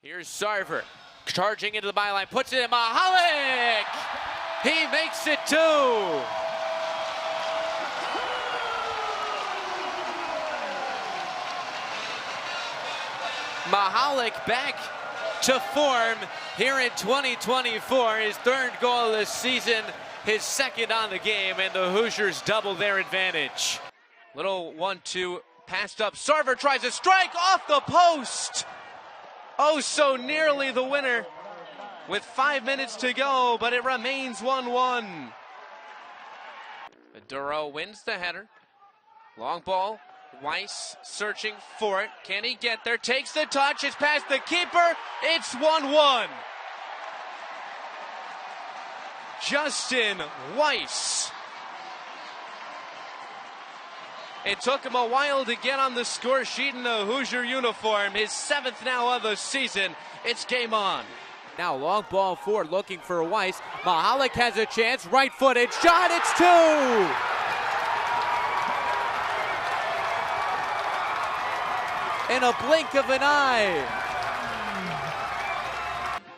Here's Sarver, charging into the byline, puts it in Mahalik! He makes it 2! Mahalik back to form here in 2024, his 3rd goal of the season, his 2nd on the game, and the Hoosiers double their advantage. Little 1-2 passed up, Sarver tries a strike off the post! Oh, so nearly the winner with 5 minutes to go, but it remains 1-1. Duro wins the header. Long ball. Weiss searching for it. Can he get there? Takes the touch. It's past the keeper. It's 1-1. Justin Weiss. It took him a while to get on the score sheet in a Hoosier uniform. His 7th now of the season. It's game on. Now long ball forward looking for Weiss. Mahalik has a chance. Right-footed shot. It's 2! In a blink of an eye.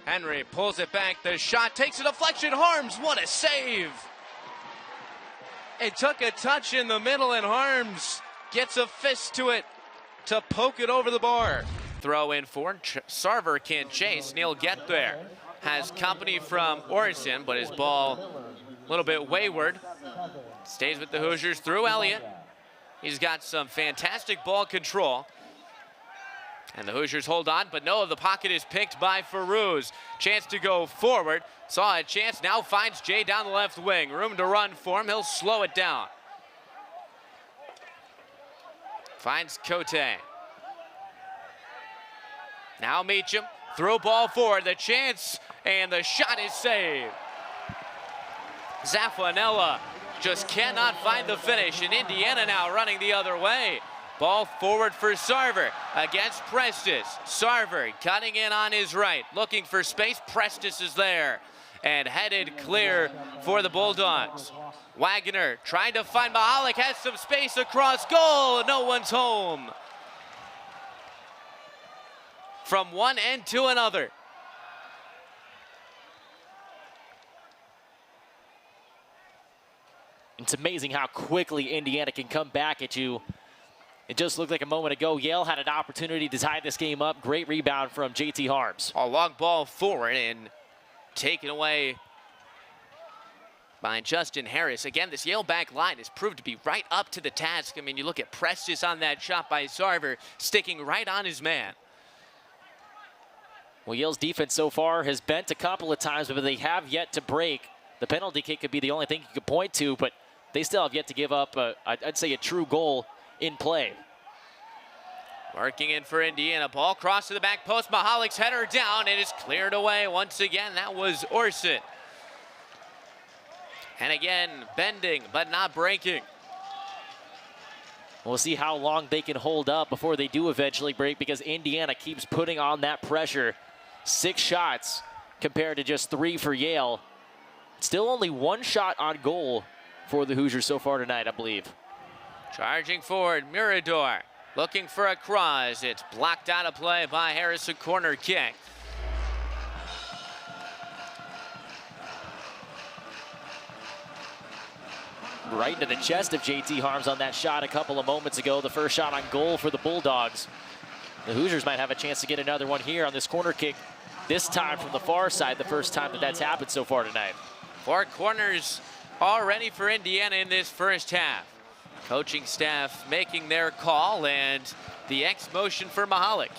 Henry pulls it back. The shot takes a deflection. Harms. What a save. It took a touch in the middle, and Harms gets a fist to it to poke it over the bar. Throw in for Sarver can't chase. Neil get there. Has company from Orson, but his ball a little bit wayward. Stays with the Hoosiers through Elliott. He's got some fantastic ball control. And the Hoosiers hold on, but no, the pocket is picked by Feruz. Chance to go forward. Saw a chance, now finds Jay down the left wing. Room to run for him, he'll slow it down. Finds Cote. Now Meacham, throw ball forward, the chance, and the shot is saved. Zaffanella just cannot find the finish, and Indiana now running the other way. Ball forward for Sarver against Prestis. Sarver cutting in on his right, looking for space. Prestis is there and headed clear for the Bulldogs. Wagner trying to find Mahalik, has some space across goal. No one's home. From one end to another. It's amazing how quickly Indiana can come back at you. It just looked like a moment ago, Yale had an opportunity to tie this game up. Great rebound from JT Harms. A long ball forward and taken away by Justin Harris. Again, this Yale back line has proved to be right up to the task. I mean, you look at Prestis on that shot by Sarver, sticking right on his man. Well, Yale's defense so far has bent a couple of times, but they have yet to break. The penalty kick could be the only thing you could point to, but they still have yet to give up, I'd say, a true goal in play. Working in for Indiana, ball cross to the back post. Mahalik's header down, and it's cleared away once again. That was Orson. And again, bending but not breaking. We'll see how long they can hold up before they do eventually break, because Indiana keeps putting on that pressure. 6 shots compared to just 3 for Yale. Still only 1 shot on goal for the Hoosiers so far tonight, I believe. Charging forward, Mirador looking for a cross. It's blocked out of play by Harris, a corner kick. Right into the chest of JT Harms on that shot a couple of moments ago. The first shot on goal for the Bulldogs. The Hoosiers might have a chance to get another one here on this corner kick, this time from the far side, the first time that that's happened so far tonight. 4 corners already for Indiana in this first half. Coaching staff making their call, and the X motion for Mahalik.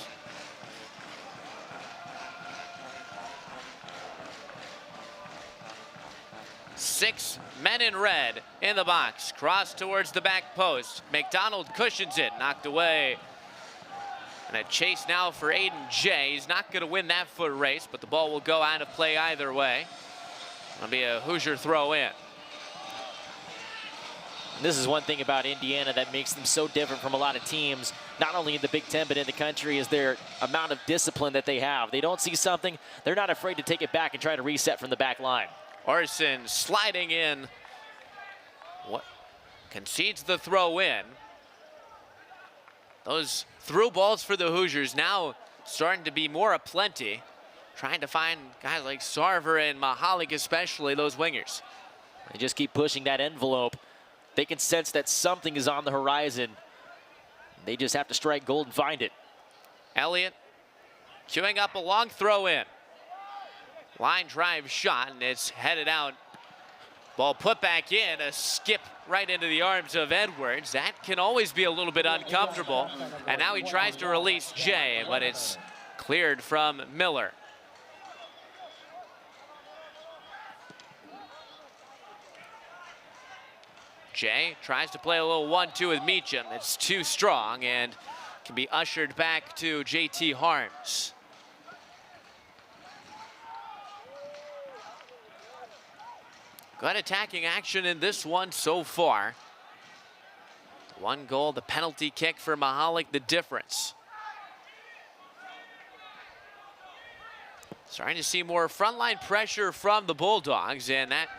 Six men in red in the box. Cross towards the back post. McDonald cushions it, knocked away. And a chase now for Aiden Jay. He's not going to win that foot race, but the ball will go out of play either way. It'll be a Hoosier throw in. This is one thing about Indiana that makes them so different from a lot of teams, not only in the Big Ten, but in the country, is their amount of discipline that they have. They don't see something, they're not afraid to take it back and try to reset from the back line. Orson sliding in. What? Concedes the throw in. Those through balls for the Hoosiers. Now starting to be more aplenty. Trying to find guys like Sarver and Mahalik, especially those wingers. They just keep pushing that envelope. They can sense that something is on the horizon. They just have to strike gold and find it. Elliott queuing up a long throw in. Line drive shot, and it's headed out. Ball put back in, a skip right into the arms of Edwards. That can always be a little bit uncomfortable. And now he tries to release Jay, but it's cleared from Miller. Jay tries to play a little 1-2 with Meacham. It's too strong and can be ushered back to JT Hynes. Good attacking action in this one so far. One goal, the penalty kick for Mahalik, the difference. Starting to see more frontline pressure from the Bulldogs, and that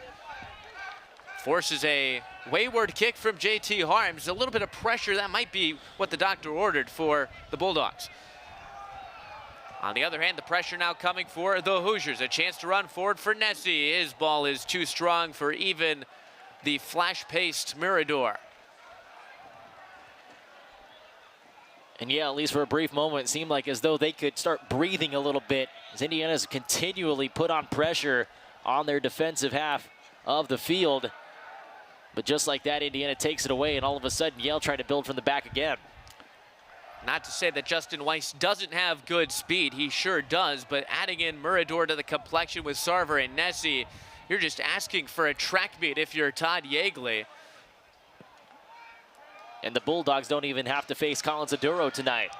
forces a wayward kick from JT Hynes. A little bit of pressure, that might be what the doctor ordered for the Bulldogs. On the other hand, the pressure now coming for the Hoosiers. A chance to run forward for Nessie. His ball is too strong for even the flash-paced Mirador. And yeah, at least for a brief moment, it seemed like as though they could start breathing a little bit as Indiana's continually put on pressure on their defensive half of the field. But just like that, Indiana takes it away, and all of a sudden, Yale tried to build from the back again. Not to say that Justin Weiss doesn't have good speed. He sure does, but adding in Mirador to the complexion with Sarver and Nessie, you're just asking for a track meet if you're Todd Yeagley. And the Bulldogs don't even have to face Collins Aduro tonight.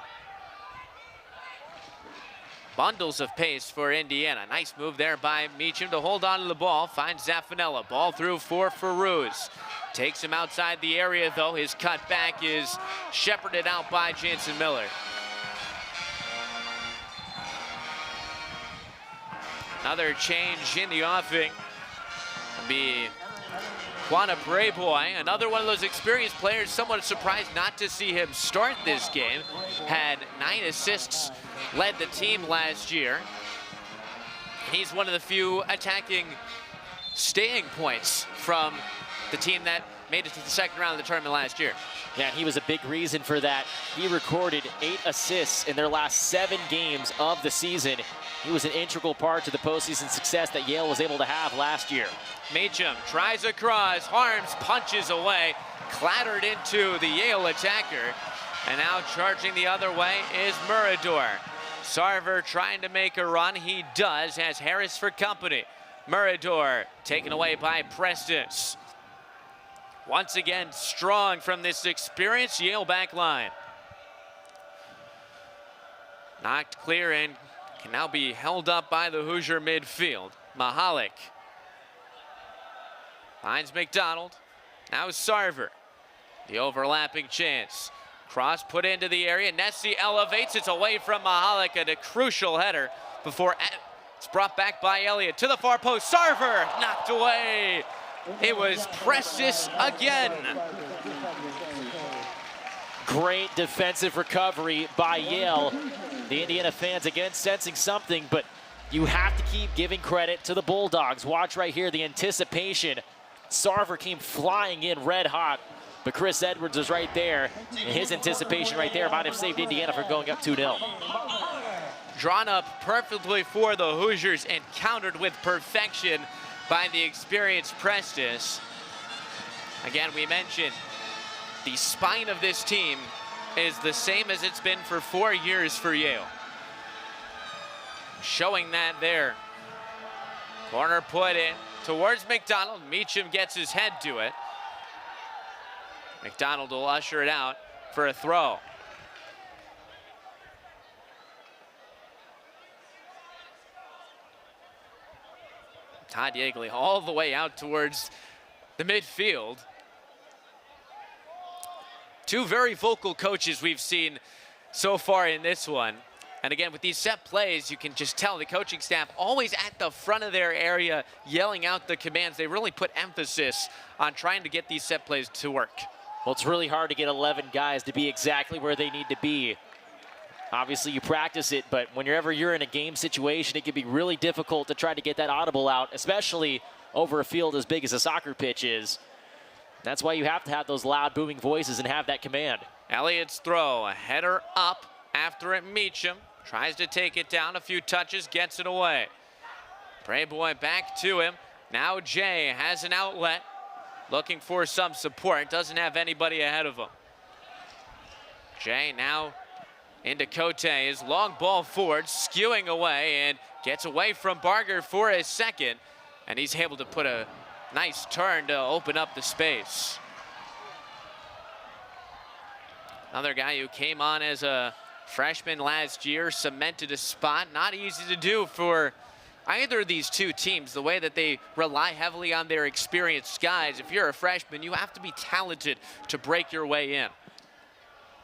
Bundles of pace for Indiana. Nice move there by Meacham to hold on to the ball. Finds Zaffanella. Ball through for Ferruz. Takes him outside the area, though. His cut back is shepherded out by Jansen Miller. Another change in the offing. It'll be Quanah Brayboy, another one of those experienced players. Somewhat surprised not to see him start this game. Had 9 assists, led the team last year. He's one of the few attacking staying points from the team that made it to the second round of the tournament last year. Yeah, he was a big reason for that. He recorded 8 assists in their last 7 games of the season. He was an integral part to the postseason success that Yale was able to have last year. Meacham tries across, Hynes punches away, clattered into the Yale attacker, and now charging the other way is Mirador. Sarver trying to make a run, he does, has Harris for company. Mirador taken away by Prestis. Once again, strong from this experienced Yale back line. Knocked clear and can now be held up by the Hoosier midfield. Mahalik finds McDonald. Now Sarver. The overlapping chance. Cross put into the area. Nessie elevates. It's away from Mahalik, and a crucial header before it's brought back by Elliott to the far post. Sarver knocked away. It was Prestis again. Great defensive recovery by Yale. The Indiana fans again sensing something, but you have to keep giving credit to the Bulldogs. Watch right here, the anticipation. Sarver came flying in red hot, but Chris Edwards was right there, and his anticipation right there might have saved Indiana from going up 2-0. Drawn up perfectly for the Hoosiers and countered with perfection by the experienced Prestis. Again, we mentioned the spine of this team is the same as it's been for 4 years for Yale. Showing that there. Corner put in towards McDonald. Meacham gets his head to it. McDonald will usher it out for a throw. Todd Yeagley all the way out towards the midfield. Two very vocal coaches we've seen so far in this one. And again, with these set plays, you can just tell the coaching staff always at the front of their area, yelling out the commands. They really put emphasis on trying to get these set plays to work. Well, it's really hard to get 11 guys to be exactly where they need to be Obviously, you practice it, but whenever you're in a game situation, it can be really difficult to try to get that audible out, especially over a field as big as a soccer pitch is. That's why you have to have those loud, booming voices and have that command. Elliott's throw, a header up after it meets him. Tries to take it down, a few touches, gets it away. Brayboy back to him. Now Jay has an outlet, looking for some support. Doesn't have anybody ahead of him. Jay now into Cote. His long ball forward, skewing away, and gets away from Barger for his second. And he's able to put a nice turn to open up the space. Another guy who came on as a freshman last year, cemented a spot. Not easy to do for either of these two teams, the way that they rely heavily on their experienced guys. If you're a freshman, you have to be talented to break your way in.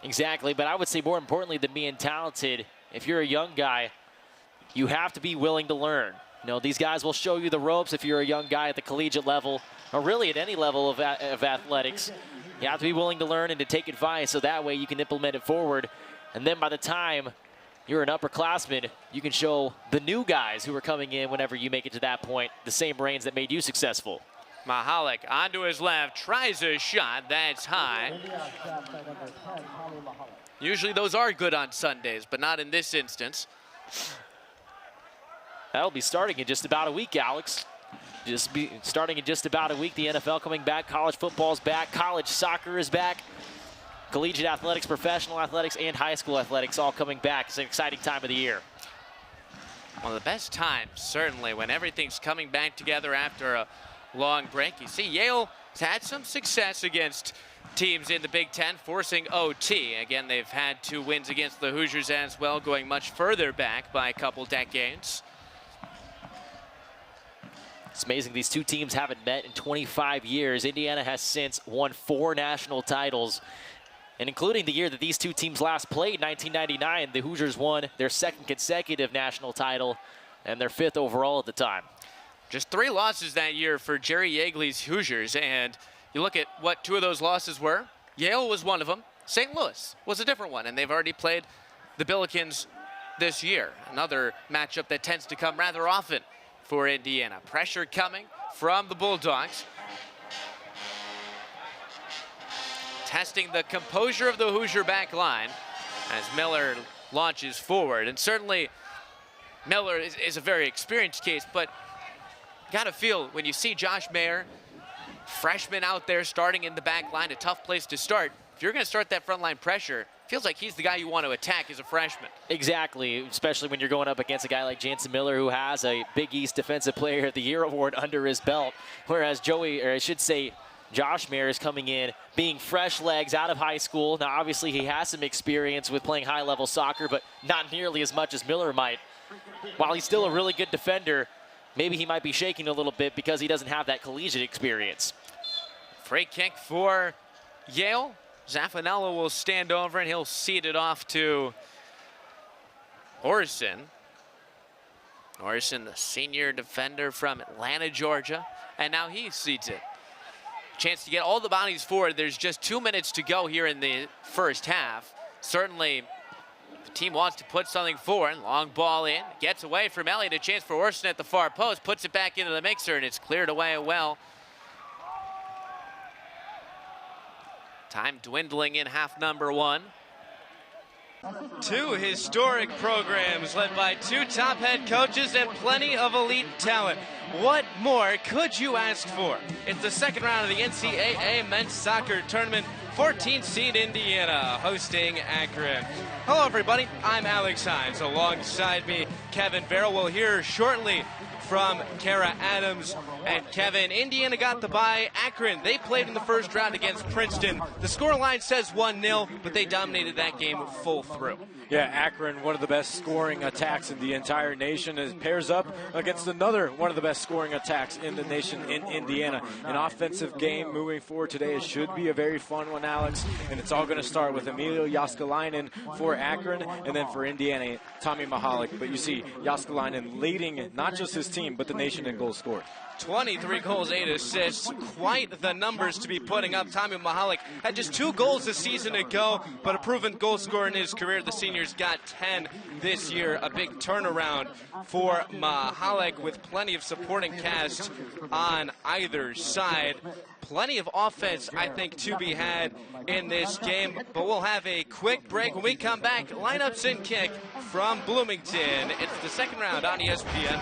Exactly, but I would say more importantly than being talented, if you're a young guy, you have to be willing to learn. You know, these guys will show you the ropes if you're a young guy at the collegiate level, or really at any level of athletics. You have to be willing to learn and to take advice, so that way you can implement it forward. And then by the time you're an upperclassman, you can show the new guys who are coming in whenever you make it to that point the same reins that made you successful. Mahalik onto his left, tries a shot, that's high. Usually those are good on Sundays, but not in this instance. That'll be starting in just about a week, Alex. Starting in just about a week. The NFL coming back, college football's back, college soccer is back. Collegiate athletics, professional athletics, and high school athletics all coming back. It's an exciting time of the year. One of the best times, certainly, when everything's coming back together after a long break. You see, Yale has had some success against teams in the Big Ten, forcing OT. Again, they've had 2 wins against the Hoosiers as well, going much further back by a couple decades. It's amazing these two teams haven't met in 25 years. Indiana has since won 4 national titles. And including the year that these two teams last played, 1999, the Hoosiers won their 2nd consecutive national title and their 5th overall at the time. Just 3 losses that year for Jerry Yeagley's Hoosiers, and you look at what 2 of those losses were. Yale was one of them. St. Louis was a different one, and they've already played the Billikens this year. Another matchup that tends to come rather often for Indiana. Pressure coming from the Bulldogs. Testing the composure of the Hoosier back line as Miller launches forward. And certainly Miller is a very experienced case, but gotta feel when you see Josh Mayer, freshman out there starting in the back line, a tough place to start. If you're gonna start that front line pressure, feels like he's the guy you want to attack as a freshman. Exactly, especially when you're going up against a guy like Jansen Miller, who has a Big East Defensive Player of the Year award under his belt, whereas Josh Mayer is coming in being fresh legs out of high school. Now, obviously, he has some experience with playing high-level soccer, but not nearly as much as Miller might. While he's still a really good defender, maybe he might be shaking a little bit because he doesn't have that collegiate experience. Free kick for Yale. Zaffanello will stand over and he'll seed it off to Orson. Orson, the senior defender from Atlanta, Georgia, and now he seeds it. Chance to get all the bodies forward. There's just 2 minutes to go here in the first half. Certainly, the team wants to put something forward. Long ball in, gets away from Elliott. A chance for Orson at the far post, puts it back into the mixer, and it's cleared away well. Time dwindling in half number 1. 2 historic programs led by 2 top head coaches and plenty of elite talent. What more could you ask for? It's the 2nd round of the NCAA men's soccer tournament. 14th seed Indiana hosting Akron. Hello everybody, I'm Alex Hynes. Alongside me, Kevin Farrell. We'll hear shortly from Kara Adams. And Kevin, Indiana got the bye. Akron, they played in the first round against Princeton. The scoreline says 1-0, but they dominated that game full through. Yeah, Akron, one of the best scoring attacks in the entire nation, is pairs up against another one of the best scoring attacks in the nation in Indiana. An offensive game moving forward today. It should be a very fun one, Alex, and it's all going to start with Emilio Jaskalainen for Akron, and then for Indiana, Tommy Mahalik. But you see Jaskalainen leading not just his team, but the nation in goals scored. 23 goals, 8 assists. Quite the numbers to be putting up. Tommy Mahalik had just 2 goals a season ago, but a proven goal scorer in his career. The senior's got 10 this year. A big turnaround for Mahalik with plenty of supporting cast on either side. Plenty of offense, I think, to be had in this game, but we'll have a quick break. When we come back, lineups and kick from Bloomington. It's the second round on ESPN+.